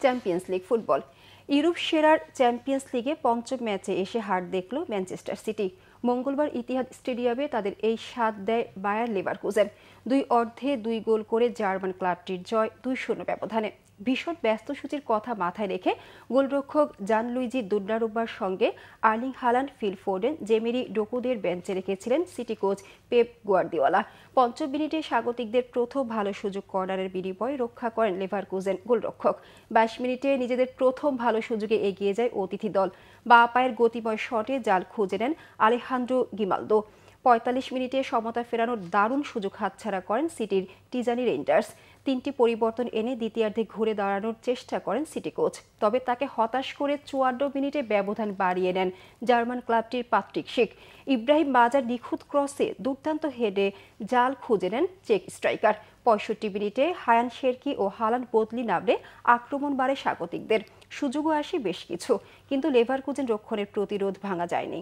Champions league football. Europe সেরার champions লিগে পঞ্চম ম্যাচে এসে হার দেখল ম্যানচেস্টার সিটি। মঙ্গলবার ইতিহাদ স্টেডিয়ামে তাদের এই স্বাদ দেয় বায়ার লেভারকুজেন। দুই অর্ধে 2 গোল করে জার্মান ক্লাবটির জয় 2-0 ব্যবধানে। ভীষণ ব্যস্ত সূচির কথা মাথায় রেখে গোলরক্ষক জানলুইজি দোন্নারুম্মার সঙ্গে আর্লিং হালান্ড, ফিল ফোডেন, জেমেরি ডোকুদের বেঞ্চে রেখেছিলেন সিটি কোচ পেপ গুয়ার্দিওলা। পঞ্চম মিনিটে স্বাগতিকদের প্রথম ভালো সুযোগ কর্নারের বিনিময়ে রক্ষা করেন লেভারকুজেন গোলরক্ষক। 22 মিনিটে নিজেদের প্রথম ভালো সুযোগে এগিয়ে যায় অতিথি দল। বাঁ পায়ের গতিময় শটে জাল খুঁজে নেন আলেহান্দ্রো গিমালদো। 45 মিনিটে সমতা ফেরানোর দারুণ সুযোগ হাতছাড়া করেন সিটির টিজানি রেইন্ডার্স। 3টি পরিবর্তন এনে দ্বিতীয়ার্ধে ঘুরে দাঁড়ানোর চেষ্টা করেন সিটি কোচ, তবে তাকে হতাশ করে 54 মিনিটে ব্যবধান বাড়িয়ে নেন জার্মান ক্লাবটির পাত্রিক শিক। ইব্রাহিম বাজার নিখুঁত ক্রসে দুর্দান্ত হেডে জাল খুঁজে নেন চেক স্ট্রাইকার। 65 মিনিটে হায়ান শেরকি ও হালান্ড বদলি নামলে আক্রমণ বাড়ে স্বাগতিকদের। সুযোগও আসে বেশ কিছু, কিন্তু লেভারকুজেন রক্ষণের প্রতিরোধ ভাঙা যায়নি।